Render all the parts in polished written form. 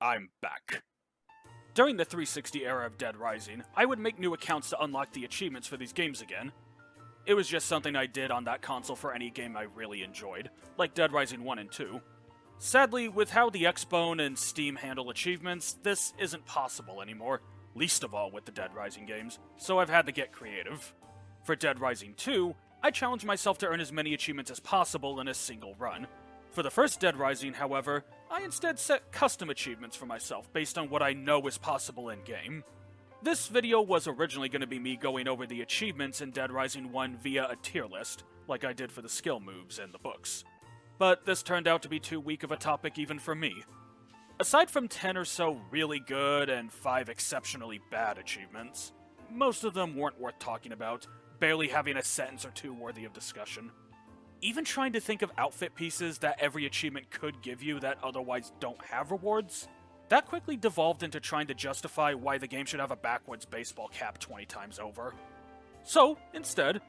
I'm back. During the 360 era of Dead Rising, I would make new accounts to unlock the achievements for these games again. It was just something I did on that console for any game I really enjoyed, like Dead Rising 1 and 2. Sadly, with how the Xbone and Steam handle achievements, this isn't possible anymore, least of all with the Dead Rising games, so I've had to get creative. For Dead Rising 2, I challenged myself to earn as many achievements as possible in a single run. For the first Dead Rising, however, I instead set custom achievements for myself based on what I know is possible in-game. This video was originally going to be me going over the achievements in Dead Rising 1 via a tier list, like I did for the skill moves in the books. But this turned out to be too weak of a topic even for me. Aside from 10 or so really good and 5 exceptionally bad achievements, most of them weren't worth talking about, barely having a sentence or two worthy of discussion. Even trying to think of outfit pieces that every achievement could give you that otherwise don't have rewards, that quickly devolved into trying to justify why the game should have a backwards baseball cap 20 times over. So, instead,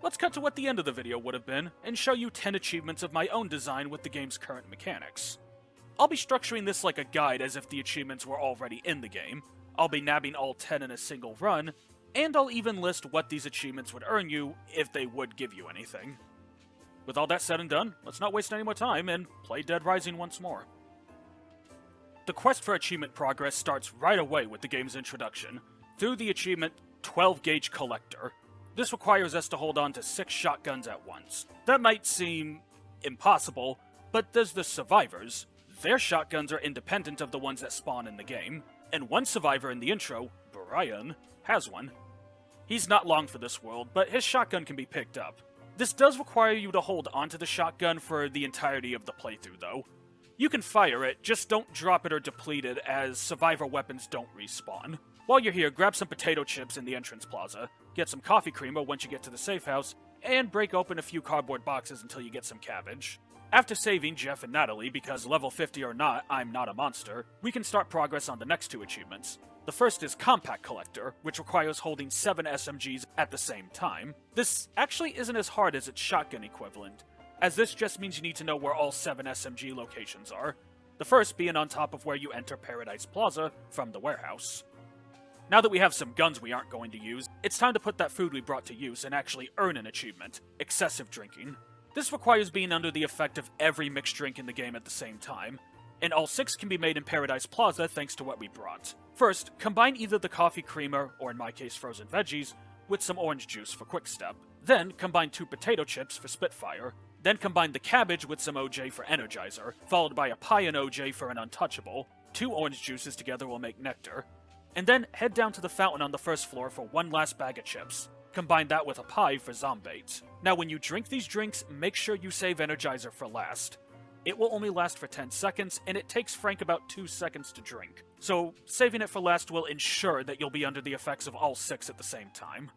let's cut to what the end of the video would have been, and show you 10 achievements of my own design with the game's current mechanics. I'll be structuring this like a guide as if the achievements were already in the game, I'll be nabbing all 10 in a single run, and I'll even list what these achievements would earn you if they would give you anything. With all that said and done, let's not waste any more time and play Dead Rising once more. The quest for achievement progress starts right away with the game's introduction, through the achievement 12 Gauge Collector. This requires us to hold on to 6 shotguns at once. That might seem impossible, but there's the survivors. Their shotguns are independent of the ones that spawn in the game, and one survivor in the intro, Brian, has one. He's not long for this world, but his shotgun can be picked up. This does require you to hold onto the shotgun for the entirety of the playthrough, though. You can fire it, just don't drop it or deplete it, as survivor weapons don't respawn. While you're here, grab some potato chips in the entrance plaza, get some coffee creamer once you get to the safe house, and break open a few cardboard boxes until you get some cabbage. After saving Jeff and Natalie, because level 50 or not, I'm not a monster, we can start progress on the next 2 achievements. The first is Compact Collector, which requires holding 7 SMGs at the same time. This actually isn't as hard as its shotgun equivalent, as this just means you need to know where all 7 SMG locations are, the first being on top of where you enter Paradise Plaza from the warehouse. Now that we have some guns we aren't going to use, it's time to put that food we brought to use and actually earn an achievement, excessive drinking. This requires being under the effect of every mixed drink in the game at the same time, and all 6 can be made in Paradise Plaza thanks to what we brought. First, combine either the coffee creamer, or in my case frozen veggies, with some orange juice for Quick Step. Then, combine 2 potato chips for Spitfire. Then combine the cabbage with some OJ for Energizer, followed by a pie and OJ for an Untouchable. 2 orange juices together will make Nectar. And then head down to the fountain on the first floor for 1 last bag of chips. Combine that with a pie for Zombait. Now when you drink these drinks, make sure you save Energizer for last. It will only last for 10 seconds, and it takes Frank about 2 seconds to drink. So, saving it for last will ensure that you'll be under the effects of all 6 at the same time.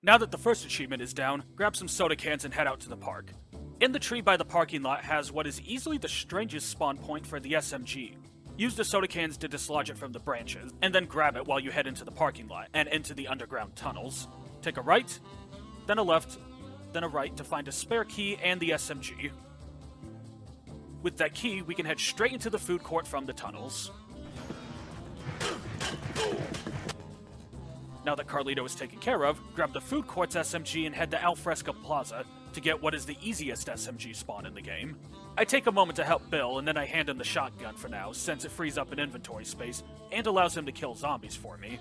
Now that the first achievement is down, grab some soda cans and head out to the park. In the tree by the parking lot has what is easily the strangest spawn point for the SMG. Use the soda cans to dislodge it from the branches, and then grab it while you head into the parking lot and into the underground tunnels. Take a right, then a left, then a right to find a spare key and the SMG. With that key, we can head straight into the food court from the tunnels. Now that Carlito is taken care of, grab the food court's SMG and head to Alfresca Plaza to get what is the easiest SMG spawn in the game. I take a moment to help Bill, and then I hand him the shotgun for now, since it frees up an inventory space and allows him to kill zombies for me.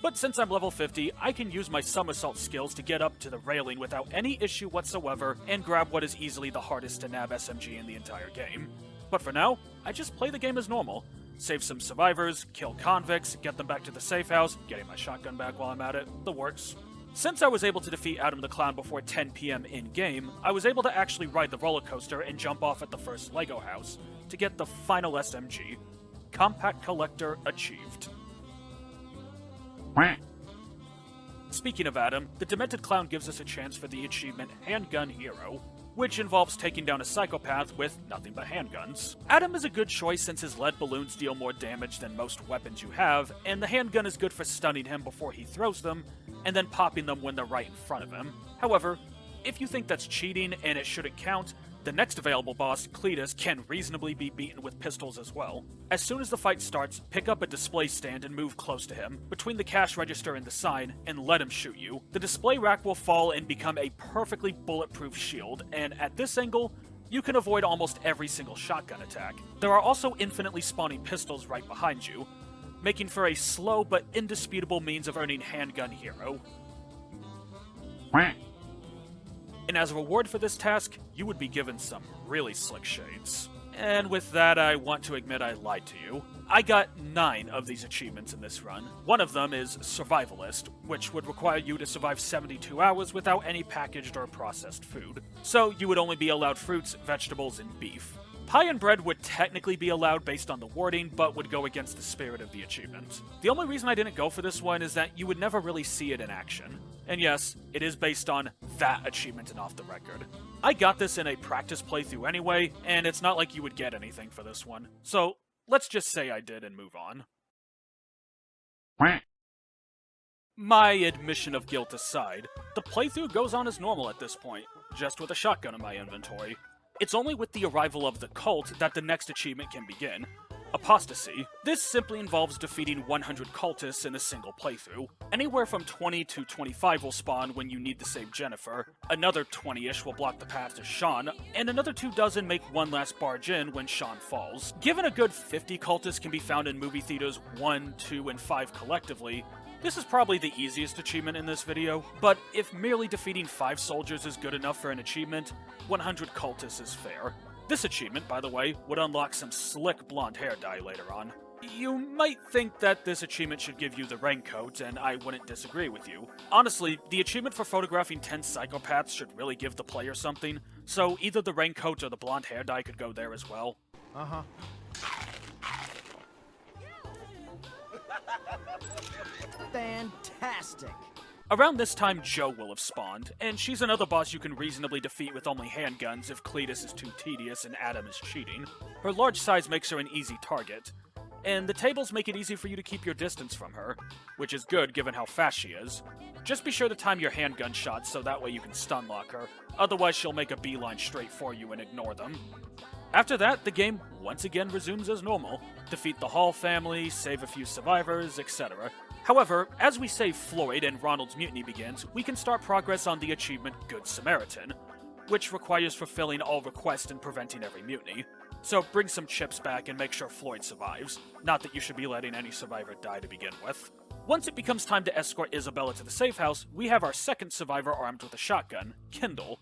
But since I'm level 50, I can use my somersault skills to get up to the railing without any issue whatsoever and grab what is easily the hardest to nab SMG in the entire game. But for now, I just play the game as normal. Save some survivors, kill convicts, get them back to the safe house, getting my shotgun back while I'm at it, the works. Since I was able to defeat Adam the Clown before 10 PM in-game, I was able to actually ride the roller coaster and jump off at the first Lego house to get the final SMG. Compact Collector achieved. Speaking of Adam, the Demented Clown gives us a chance for the achievement Handgun Hero, which involves taking down a psychopath with nothing but handguns. Adam is a good choice since his lead balloons deal more damage than most weapons you have, and the handgun is good for stunning him before he throws them, and then popping them when they're right in front of him. However, if you think that's cheating and it shouldn't count, the next available boss, Cletus, can reasonably be beaten with pistols as well. As soon as the fight starts, pick up a display stand and move close to him, between the cash register and the sign, and let him shoot you. The display rack will fall and become a perfectly bulletproof shield, and at this angle, you can avoid almost every single shotgun attack. There are also infinitely spawning pistols right behind you, making for a slow but indisputable means of earning Handgun Hero. And as a reward for this task, you would be given some really slick shades. And with that, I want to admit I lied to you. I got 9 of these achievements in this run. One of them is Survivalist, which would require you to survive 72 hours without any packaged or processed food. So you would only be allowed fruits, vegetables, and beef. Pie and bread would technically be allowed based on the wording, but would go against the spirit of the achievement. The only reason I didn't go for this one is that you would never really see it in action. And yes, it is based on that achievement and off the record. I got this in a practice playthrough anyway, and it's not like you would get anything for this one. So, let's just say I did and move on. My admission of guilt aside, the playthrough goes on as normal at this point, just with a shotgun in my inventory. It's only with the arrival of the cult that the next achievement can begin. Apostasy. This simply involves defeating 100 cultists in a single playthrough. Anywhere from 20 to 25 will spawn when you need to save Jennifer, another 20-ish will block the path to Sean, and another 24 make one last barge in when Sean falls. Given a good 50 cultists can be found in movie theaters 1, 2, and 5 collectively, this is probably the easiest achievement in this video, but if merely defeating 5 soldiers is good enough for an achievement, 100 cultists is fair. This achievement, by the way, would unlock some slick blonde hair dye later on. You might think that this achievement should give you the raincoat, and I wouldn't disagree with you. Honestly, the achievement for photographing 10 psychopaths should really give the player something, so either the raincoat or the blonde hair dye could go there as well. Fantastic! Around this time, Jo will have spawned, and she's another boss you can reasonably defeat with only handguns if Cletus is too tedious and Adam is cheating. Her large size makes her an easy target, and the tables make it easy for you to keep your distance from her, which is good given how fast she is. Just be sure to time your handgun shots so that way you can stun lock her, otherwise she'll make a beeline straight for you and ignore them. After that, the game once again resumes as normal. Defeat the Hall family, save a few survivors, etc. However, as we save Floyd and Ronald's mutiny begins, we can start progress on the achievement Good Samaritan, which requires fulfilling all requests and preventing every mutiny. So bring some chips back and make sure Floyd survives. Not that you should be letting any survivor die to begin with. Once it becomes time to escort Isabella to the safe house, we have our second survivor armed with a shotgun, Kindle.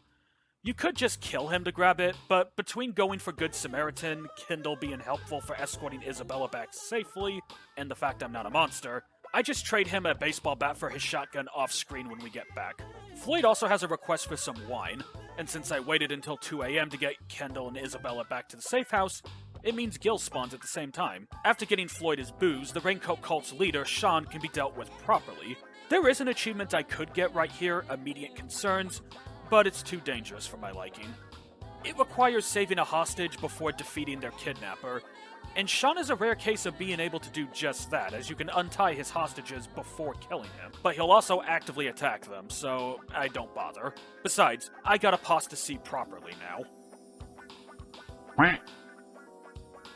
You could just kill him to grab it, but between going for Good Samaritan, Kindle being helpful for escorting Isabella back safely, and the fact I'm not a monster, I just trade him a baseball bat for his shotgun off-screen when we get back. Floyd also has a request for some wine, and since I waited until 2 AM to get Kendall and Isabella back to the safe house, it means Gil spawns at the same time. After getting Floyd his booze, the Raincoat Cult's leader, Sean, can be dealt with properly. There is an achievement I could get right here, Immediate Concerns, but it's too dangerous for my liking. It requires saving a hostage before defeating their kidnapper, and Sean is a rare case of being able to do just that, as you can untie his hostages before killing him. But he'll also actively attack them, so I don't bother. Besides, I got apostasy properly now.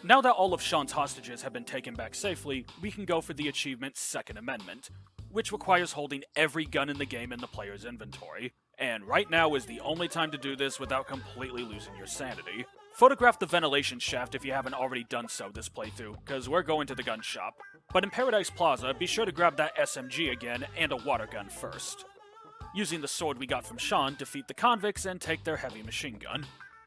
Now that all of Sean's hostages have been taken back safely, we can go for the achievement Second Amendment, which requires holding every gun in the game in the player's inventory. And right now is the only time to do this without completely losing your sanity. Photograph the ventilation shaft if you haven't already done so this playthrough, cause we're going to the gun shop. But in Paradise Plaza, be sure to grab that SMG again and a water gun first. Using the sword we got from Sean, defeat the convicts and take their heavy machine gun.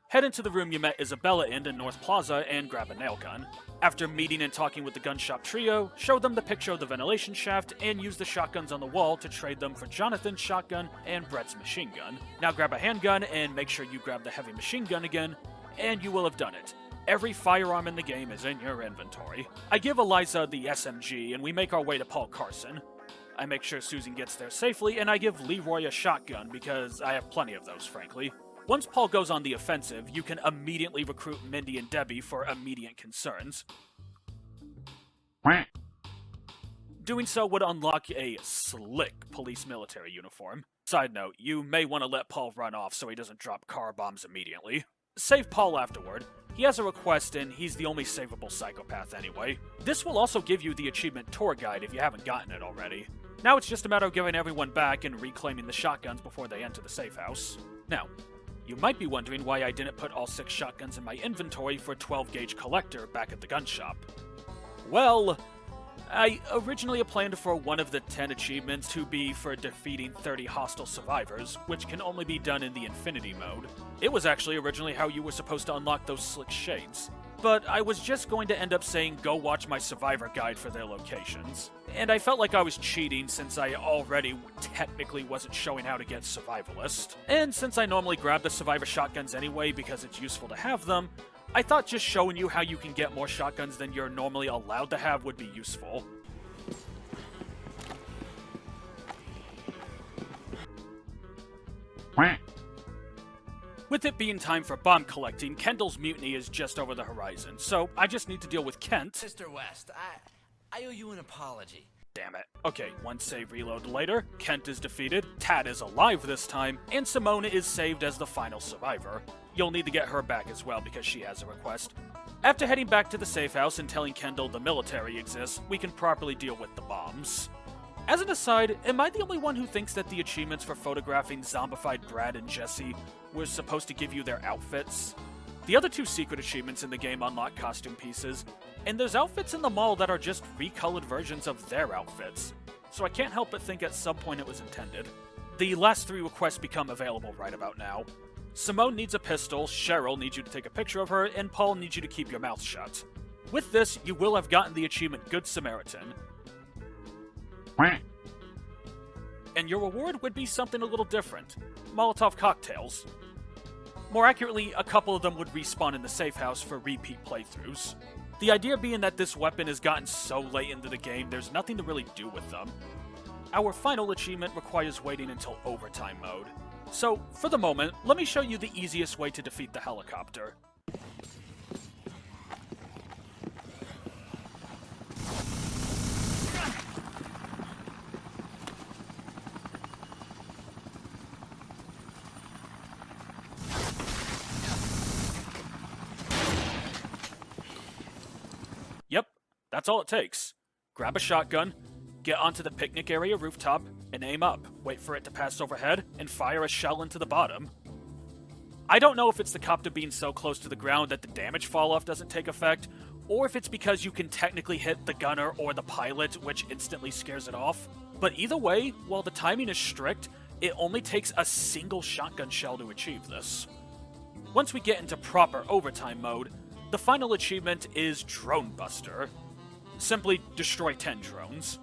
Head into the room you met Isabella in North Plaza and grab a nail gun. After meeting and talking with the gun shop trio, show them the picture of the ventilation shaft and use the shotguns on the wall to trade them for Jonathan's shotgun and Brett's machine gun. Now grab a handgun and make sure you grab the heavy machine gun again, and you will have done it. Every firearm in the game is in your inventory. I give Eliza the SMG and we make our way to Paul Carson. I make sure Susan gets there safely and I give Leroy a shotgun because I have plenty of those, frankly. Once Paul goes on the offensive, you can immediately recruit Mindy and Debbie for immediate concerns. Doing so would unlock a slick police-military uniform. Side note, you may want to let Paul run off so he doesn't drop car bombs immediately. Save Paul afterward. He has a request and he's the only savable psychopath anyway. This will also give you the achievement Tour Guide if you haven't gotten it already. Now it's just a matter of giving everyone back and reclaiming the shotguns before they enter the safe house. Now, you might be wondering why I didn't put all 6 shotguns in my inventory for a 12-gauge collector back at the gun shop. Well, I originally planned for one of the 10 achievements to be for defeating 30 hostile survivors, which can only be done in the Infinity mode. It was actually originally how you were supposed to unlock those slick shades. But I was just going to end up saying go watch my survivor guide for their locations. And I felt like I was cheating since I already technically wasn't showing how to get survivalist. And since I normally grab the survivor shotguns anyway because it's useful to have them, I thought just showing you how you can get more shotguns than you're normally allowed to have would be useful. With it being time for bomb collecting, Kendall's mutiny is just over the horizon, so I just need to deal with Kent. Mr. West, I owe you an apology. Damn it. Okay, one save reload later, Kent is defeated, Tad is alive this time, and Simone is saved as the final survivor. You'll need to get her back as well because she has a request. After heading back to the safe house and telling Kendall the military exists, we can properly deal with the bombs. As an aside, am I the only one who thinks that the achievements for photographing zombified Brad and Jesse were supposed to give you their outfits? The other 2 secret achievements in the game unlock costume pieces, and there's outfits in the mall that are just recolored versions of their outfits, so I can't help but think at some point it was intended. The last 3 requests become available right about now. Simone needs a pistol, Cheryl needs you to take a picture of her, and Paul needs you to keep your mouth shut. With this, you will have gotten the achievement Good Samaritan. And your reward would be something a little different. Molotov cocktails. More accurately, a couple of them would respawn in the safe house for repeat playthroughs. The idea being that this weapon has gotten so late into the game, there's nothing to really do with them. Our final achievement requires waiting until overtime mode. So, for the moment, let me show you the easiest way to defeat the helicopter. Yep, that's all it takes. Grab a shotgun, get onto the picnic area rooftop, and aim up, wait for it to pass overhead, and fire a shell into the bottom. I don't know if it's the copter being so close to the ground that the damage fall-off doesn't take effect, or if it's because you can technically hit the gunner or the pilot, which instantly scares it off. But either way, while the timing is strict, it only takes a single shotgun shell to achieve this. Once we get into proper overtime mode, the final achievement is Drone Buster. Simply destroy 10 drones.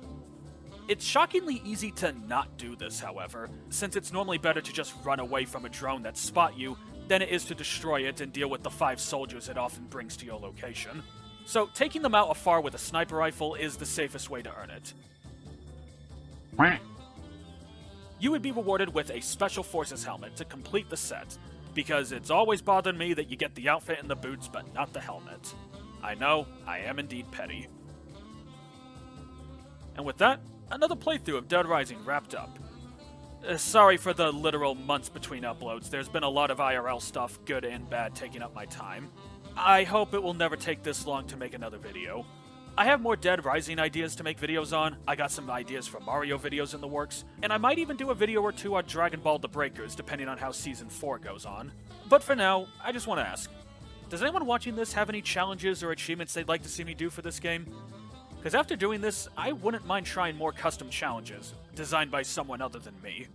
It's shockingly easy to not do this, however, since it's normally better to just run away from a drone that spot you than it is to destroy it and deal with the 5 soldiers it often brings to your location. So taking them out afar with a sniper rifle is the safest way to earn it. You would be rewarded with a Special Forces helmet to complete the set, because it's always bothered me that you get the outfit and the boots but not the helmet. I know, I am indeed petty. And with that, another playthrough of Dead Rising wrapped up. Sorry for the literal months between uploads, there's been a lot of IRL stuff, good and bad, taking up my time. I hope it will never take this long to make another video. I have more Dead Rising ideas to make videos on, I got some ideas for Mario videos in the works, and I might even do a video or 2 on Dragon Ball The Breakers, depending on how Season 4 goes on. But for now, I just want to ask, does anyone watching this have any challenges or achievements they'd like to see me do for this game? Because after doing this, I wouldn't mind trying more custom challenges, designed by someone other than me.